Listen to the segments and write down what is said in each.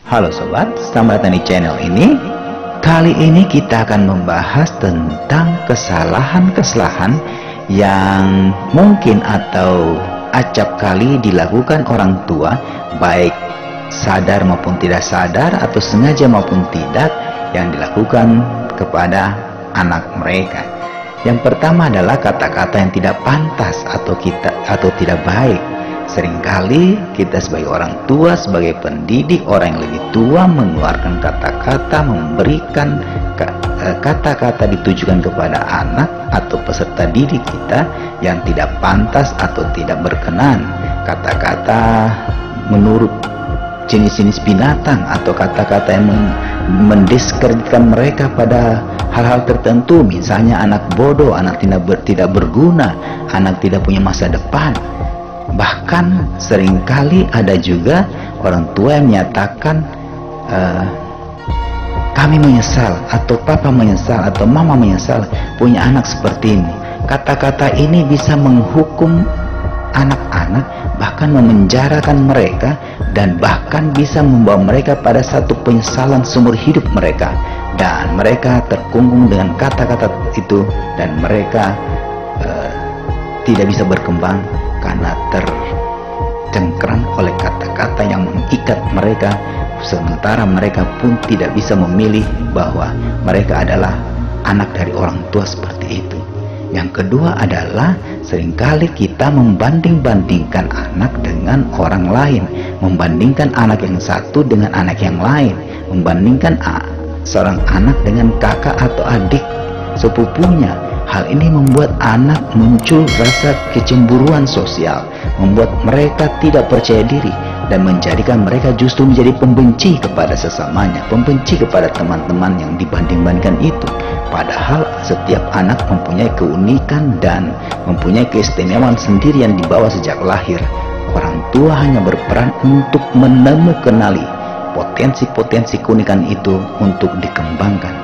Halo sobat, selamat datang di channel ini. Kali ini kita akan membahas tentang kesalahan-kesalahan yang mungkin atau acap kali dilakukan orang tua, baik sadar maupun tidak sadar atau sengaja maupun tidak, yang dilakukan kepada anak mereka. Yang pertama adalah kata-kata yang tidak pantas atau tidak baik. Seringkali kita sebagai orang tua, sebagai pendidik, orang yang lebih tua, mengeluarkan kata-kata, memberikan kata-kata ditujukan kepada anak atau peserta didik kita yang tidak pantas atau tidak berkenan. Kata-kata menurut jenis-jenis binatang atau kata-kata yang mendiskreditkan mereka pada hal-hal tertentu, misalnya anak bodoh, anak tidak berguna, anak tidak punya masa depan. Bahkan seringkali ada juga orang tua yang menyatakan kami menyesal, atau papa menyesal, atau mama menyesal punya anak seperti ini. Kata-kata ini bisa menghukum anak-anak, bahkan memenjarakan mereka, dan bahkan bisa membawa mereka pada satu penyesalan seumur hidup mereka, dan mereka terkungkung dengan kata-kata itu, dan mereka tidak bisa berkembang karena tercengkram oleh kata-kata yang mengikat mereka, sementara mereka pun tidak bisa memilih bahwa mereka adalah anak dari orang tua seperti itu. Yang kedua adalah seringkali kita membanding-bandingkan anak dengan orang lain, membandingkan anak yang satu dengan anak yang lain, membandingkan seorang anak dengan kakak atau adik sepupunya. Hal ini membuat anak muncul rasa kecemburuan sosial, membuat mereka tidak percaya diri, dan menjadikan mereka justru menjadi pembenci kepada sesamanya, pembenci kepada teman-teman yang dibanding-bandingkan itu. Padahal setiap anak mempunyai keunikan dan mempunyai keistimewaan sendiri yang dibawa sejak lahir. Orang tua hanya berperan untuk menemukanali potensi-potensi keunikan itu untuk dikembangkan.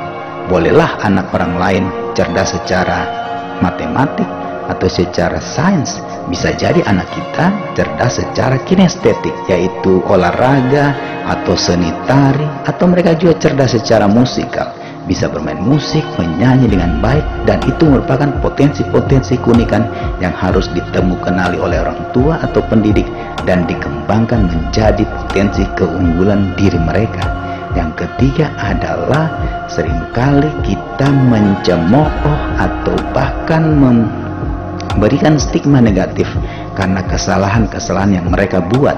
Bolehlah anak orang lain cerdas secara matematik atau secara sains, bisa jadi anak kita cerdas secara kinestetik, yaitu olahraga atau seni tari, atau mereka juga cerdas secara musikal, bisa bermain musik, menyanyi dengan baik, dan itu merupakan potensi-potensi keunikan yang harus ditemukanali oleh orang tua atau pendidik dan dikembangkan menjadi potensi keunggulan diri mereka. Yang ketiga adalah seringkali kita mencemooh atau bahkan memberikan stigma negatif karena kesalahan-kesalahan yang mereka buat.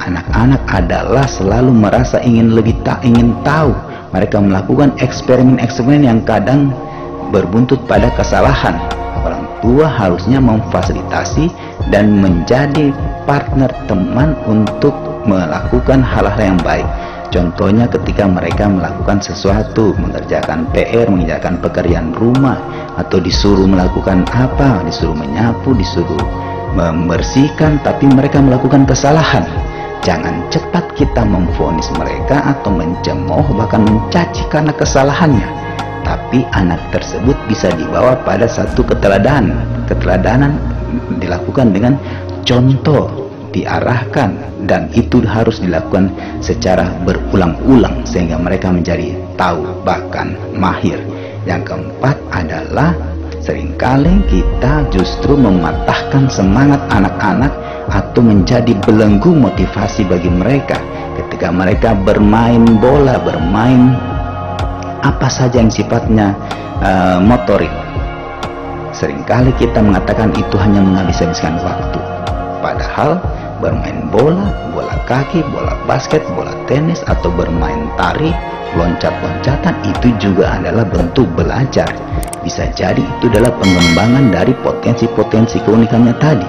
Anak-anak adalah selalu merasa ingin tahu. Mereka melakukan eksperimen-eksperimen yang kadang berbuntut pada kesalahan. Orang tua harusnya memfasilitasi dan menjadi partner teman untuk melakukan hal-hal yang baik. Contohnya ketika mereka melakukan sesuatu, mengerjakan PR, mengerjakan pekerjaan rumah, atau disuruh melakukan apa, disuruh menyapu, disuruh membersihkan, tapi mereka melakukan kesalahan. Jangan cepat kita memvonis mereka atau mencemooh, bahkan mencaci karena kesalahannya. Tapi anak tersebut bisa dibawa pada satu keteladanan. Keteladanan dilakukan dengan contoh, diarahkan, dan itu harus dilakukan secara berulang-ulang sehingga mereka menjadi tahu, bahkan mahir. Yang keempat adalah seringkali kita justru mematahkan semangat anak-anak atau menjadi belenggu motivasi bagi mereka ketika mereka bermain bola, bermain apa saja yang sifatnya motorik. Seringkali kita mengatakan itu hanya menghabis-habiskan waktu, padahal bermain bola, bola kaki, bola basket, bola tenis, atau bermain tari, loncat-loncatan, itu juga adalah bentuk belajar. Bisa jadi itu adalah pengembangan dari potensi-potensi keunikannya tadi.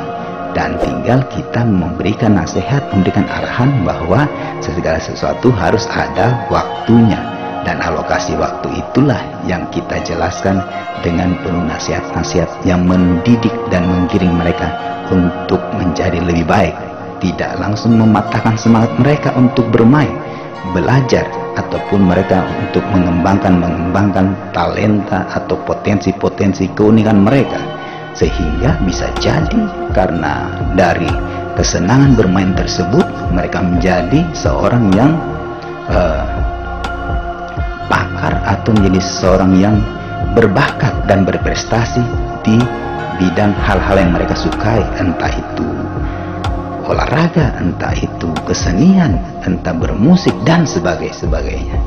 Dan tinggal kita memberikan nasihat, memberikan arahan bahwa segala sesuatu harus ada waktunya. Dan alokasi waktu itulah yang kita jelaskan dengan penuh nasihat-nasihat yang mendidik dan menggiring mereka untuk menjadi lebih baik. Tidak langsung mematahkan semangat mereka untuk bermain, belajar, ataupun mereka untuk mengembangkan talenta atau potensi-potensi keunikan mereka. Sehingga bisa jadi karena dari kesenangan bermain tersebut mereka menjadi seorang yang pakar atau menjadi seorang yang berbakat dan berprestasi di bidang hal-hal yang mereka sukai, entah itu olahraga, entah itu kesenian, entah bermusik dan sebagainya.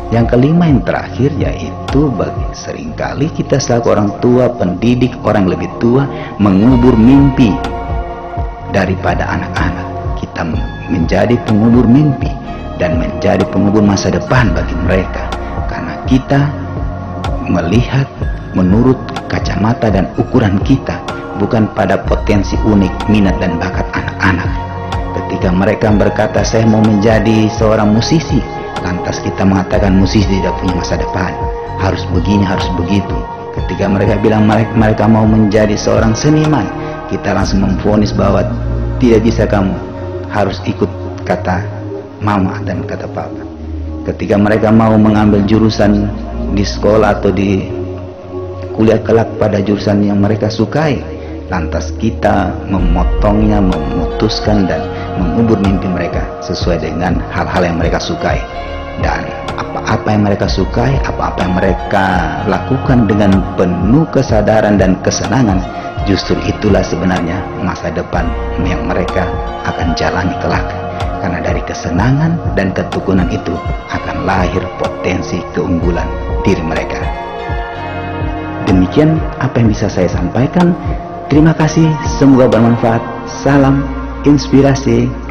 Yang kelima, yang terakhir, yaitu seringkali kita selaku orang tua, pendidik, orang lebih tua mengubur mimpi daripada anak-anak. Kita menjadi pengubur mimpi dan menjadi pengubur masa depan bagi mereka, karena kita melihat menurut kacamata dan ukuran kita, bukan pada potensi unik, minat dan bakat anak-anak. Ketika mereka berkata saya mau menjadi seorang musisi, lantas kita mengatakan musisi tidak punya masa depan, harus begini, harus begitu. Ketika mereka bilang mereka mau menjadi seorang seniman, kita langsung memvonis bahwa tidak bisa, kamu harus ikut kata mama dan kata papa. Ketika mereka mau mengambil jurusan di sekolah atau di kuliah kelak pada jurusan yang mereka sukai, lantas kita memotongnya, memutuskan dan mengubur mimpi mereka sesuai dengan hal-hal yang mereka sukai. Dan apa-apa yang mereka sukai, apa-apa yang mereka lakukan dengan penuh kesadaran dan kesenangan, justru itulah sebenarnya masa depan yang mereka akan jalani kelak. Karena dari kesenangan dan ketekunan itu akan lahir potensi keunggulan diri mereka. Demikian apa yang bisa saya sampaikan. Terima kasih, semoga bermanfaat. Salam inspirasi.